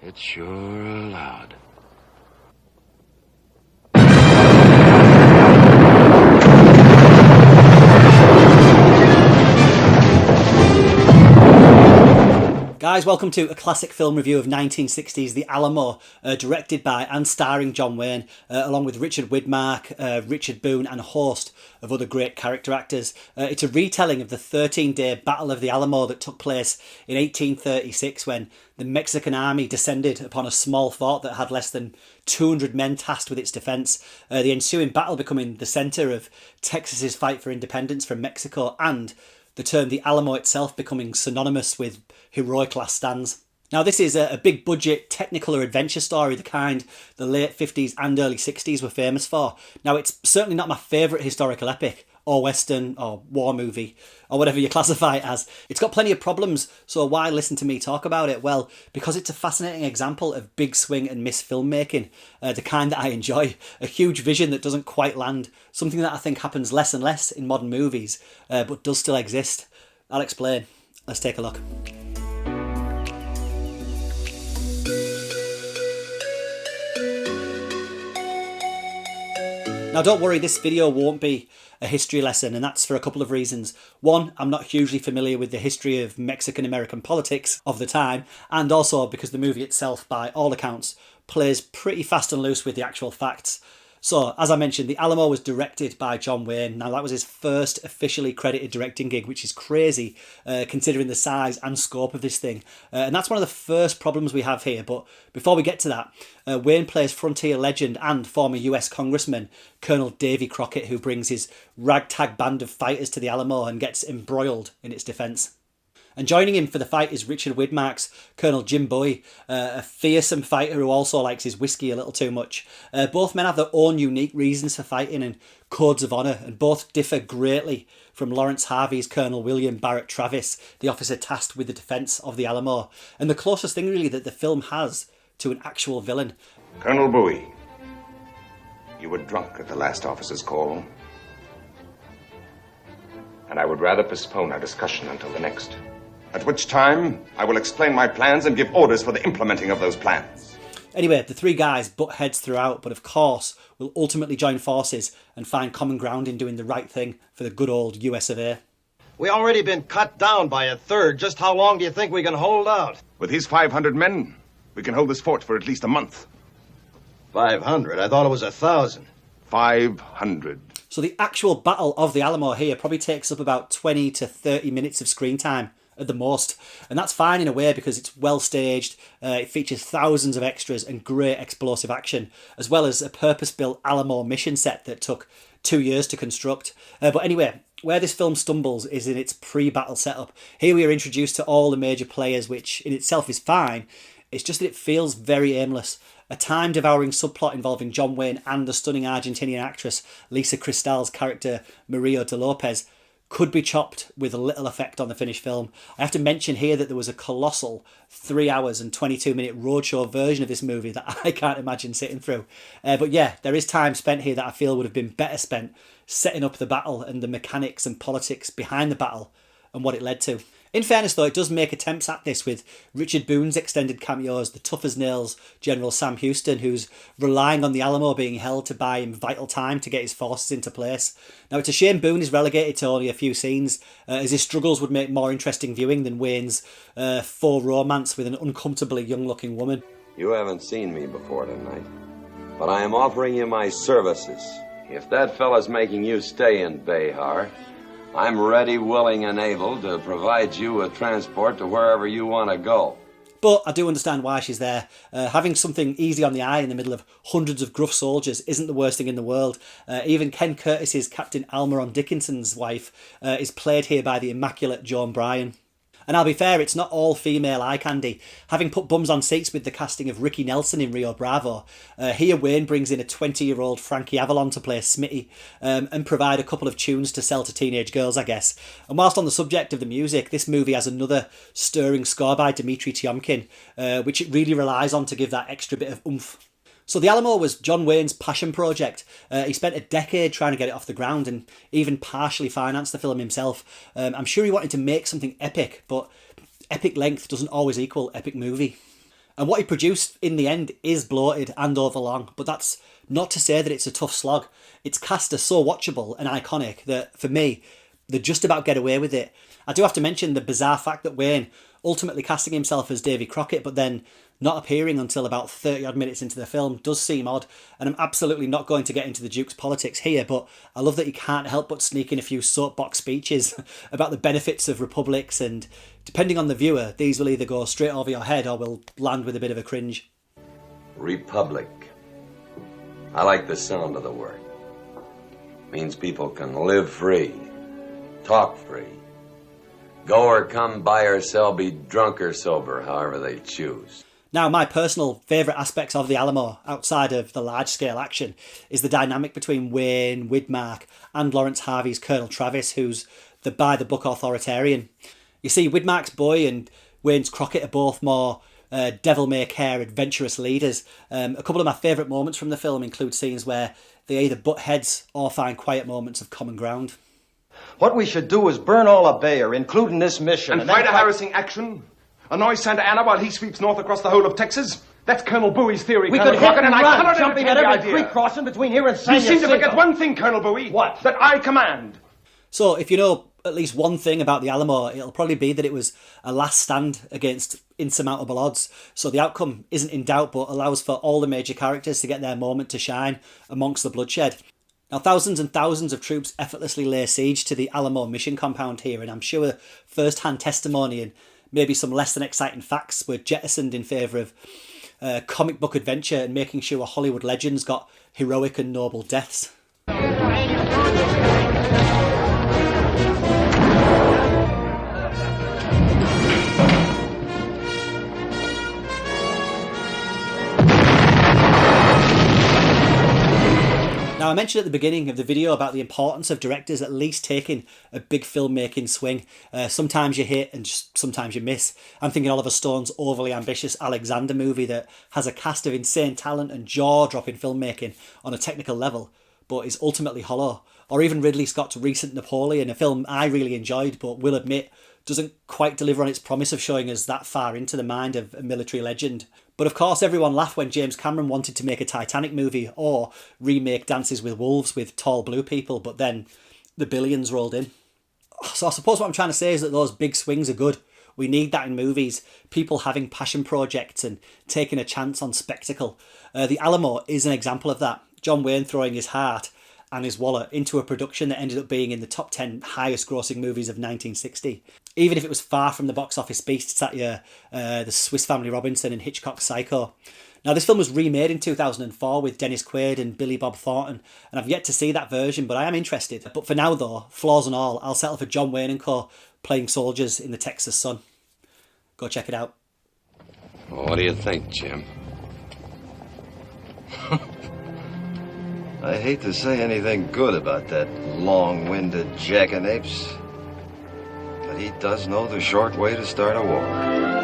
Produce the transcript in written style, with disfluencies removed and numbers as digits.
It's sure allowed. Guys, welcome to a classic film review of 1960s The Alamo, directed by and starring John Wayne, along with Richard Widmark, Richard Boone and a host of other great character actors. It's a retelling of the 13-day Battle of the Alamo that took place in 1836 when the Mexican army descended upon a small fort that had less than 200 men tasked with its defence, the ensuing battle becoming the centre of Texas's fight for independence from Mexico, and the term the Alamo itself becoming synonymous with heroic last stands. Now, this is a big budget technicolor adventure story, the kind the late 50s and early 60s were famous for. Now, it's certainly not my favourite historical epic, or western, or war movie, or whatever you classify it as. It's got plenty of problems, so why listen to me talk about it? Well, because it's a fascinating example of big swing and miss filmmaking, the kind that I enjoy. A huge vision that doesn't quite land, something that I think happens less and less in modern movies, but does still exist. I'll explain. Let's take a look. Now, don't worry, this video won't be a history lesson, and that's for a couple of reasons. One, I'm not hugely familiar with the history of Mexican-American politics of the time, and also because the movie itself, by all accounts, plays pretty fast and loose with the actual facts. So, as I mentioned, The Alamo was directed by John Wayne. Now, that was his first officially credited directing gig, which is crazy, considering the size and scope of this thing. And that's one of the first problems we have here. But before we get to that, Wayne plays frontier legend and former US Congressman Colonel Davy Crockett, who brings his ragtag band of fighters to the Alamo and gets embroiled in its defence. And joining him for the fight is Richard Widmark's Colonel Jim Bowie, a fearsome fighter who also likes his whiskey a little too much. Both men have their own unique reasons for fighting and codes of honour, and both differ greatly from Laurence Harvey's Colonel William Barrett Travis, the officer tasked with the defence of the Alamo, and the closest thing really that the film has to an actual villain. Colonel Bowie, you were drunk at the last officer's call, and I would rather postpone our discussion until the next. At which time, I will explain my plans and give orders for the implementing of those plans. Anyway, the three guys butt heads throughout, but of course will ultimately join forces and find common ground in doing the right thing for the good old US of A. We already been cut down by a third. Just how long do you think we can hold out? With these 500 men, we can hold this fort for at least a month. 500? I thought it was 1,000. 500. So the actual Battle of the Alamo here probably takes up about 20 to 30 minutes of screen time at the most, and that's fine in a way because it's well staged. It features thousands of extras and great explosive action, as well as a purpose-built Alamo mission set that took 2 years to construct. But anyway, where this film stumbles is in its pre-battle setup. Here we are introduced to all the major players, which in itself is fine. It's just that it feels very aimless. A time-devouring subplot involving John Wayne and the stunning Argentinian actress Lisa Cristal's character Mario de Lopez could be chopped with a little effect on the finished film. I have to mention here that there was a colossal 3 hours and 22-minute roadshow version of this movie that I can't imagine sitting through. But yeah, there is time spent here that I feel would have been better spent setting up the battle and the mechanics and politics behind the battle and what it led to. In fairness, though, it does make attempts at this with Richard Boone's extended cameos, the tough-as-nails General Sam Houston, who's relying on the Alamo being held to buy him vital time to get his forces into place. Now, it's a shame Boone is relegated to only a few scenes, as his struggles would make more interesting viewing than Wayne's faux romance with an uncomfortably young-looking woman. You haven't seen me before tonight, but I am offering you my services. If that fella's making you stay in Behar, I'm ready, willing, and able to provide you with transport to wherever you want to go. But I do understand why she's there. Having something easy on the eye in the middle of hundreds of gruff soldiers isn't the worst thing in the world. Even Ken Curtis's Captain Almaron Dickinson's wife is played here by the immaculate Joan Bryan. And I'll be fair, it's not all female eye candy. Having put bums on seats with the casting of Ricky Nelson in Rio Bravo, here Wayne brings in a 20-year-old Frankie Avalon to play Smitty and provide a couple of tunes to sell to teenage girls, I guess. And whilst on the subject of the music, this movie has another stirring score by Dmitri Tiomkin, which it really relies on to give that extra bit of oomph. So The Alamo was John Wayne's passion project. He spent a decade trying to get it off the ground and even partially financed the film himself. I'm sure he wanted to make something epic, but epic length doesn't always equal epic movie. And what he produced in the end is bloated and overlong, but that's not to say that it's a tough slog. Its cast are so watchable and iconic that, for me, they just about get away with it. I do have to mention the bizarre fact that Wayne ultimately casting himself as Davy Crockett, but then not appearing until about 30 odd minutes into the film does seem odd, and I'm absolutely not going to get into the Duke's politics here, but I love that he can't help but sneak in a few soapbox speeches about the benefits of republics, and depending on the viewer, these will either go straight over your head or will land with a bit of a cringe. Republic. I like the sound of the word. Means people can live free, talk free, go or come, buy or sell, be drunk or sober, however they choose. Now, my personal favourite aspects of the Alamo, outside of the large-scale action, is the dynamic between Wayne, Widmark, and Laurence Harvey's Colonel Travis, who's the by-the-book authoritarian. You see, Widmark's Bowie and Wayne's Crockett are both more devil-may-care, adventurous leaders. A couple of my favourite moments from the film include scenes where they either butt heads or find quiet moments of common ground. What we should do is burn all of Bayer, including this mission. And fight a harassing action? Annoy Santa Ana while he sweeps north across the whole of Texas? That's Colonel Bowie's theory, We Colonel could hit Crockett, and I run, cannot jumping entertain at the every idea. creek crossing between here and San You seem to Jacinto. forget one thing, Colonel Bowie. What? That I command. So, if you know at least one thing about the Alamo, it'll probably be that it was a last stand against insurmountable odds. So the outcome isn't in doubt, but allows for all the major characters to get their moment to shine amongst the bloodshed. Now, thousands and thousands of troops effortlessly lay siege to the Alamo mission compound here, and I'm sure first-hand testimony and maybe some less than exciting facts were jettisoned in favour of comic book adventure and making sure Hollywood legends got heroic and noble deaths. Now, I mentioned at the beginning of the video about the importance of directors at least taking a big filmmaking swing. Sometimes you hit and sometimes you miss. I'm thinking Oliver Stone's overly ambitious Alexander movie that has a cast of insane talent and jaw-dropping filmmaking on a technical level, but is ultimately hollow. Or even Ridley Scott's recent Napoleon, a film I really enjoyed, but will admit doesn't quite deliver on its promise of showing us that far into the mind of a military legend. But of course, everyone laughed when James Cameron wanted to make a Titanic movie or remake Dances with Wolves with tall blue people, but then the billions rolled in. So I suppose what I'm trying to say is that those big swings are good. We need that in movies, people having passion projects and taking a chance on spectacle. The Alamo is an example of that. John Wayne throwing his heart and his wallet into a production that ended up being in the top 10 highest grossing movies of 1960. Even if it was far from the box office beasts that year, the Swiss Family Robinson and Hitchcock's Psycho. Now, this film was remade in 2004 with Dennis Quaid and Billy Bob Thornton, and I've yet to see that version, but I am interested. But for now, though, flaws and all, I'll settle for John Wayne and co. playing soldiers in the Texas sun. Go check it out. Well, what do you think, Jim? I hate to say anything good about that long-winded jackanapes, but he does know the short way to start a war.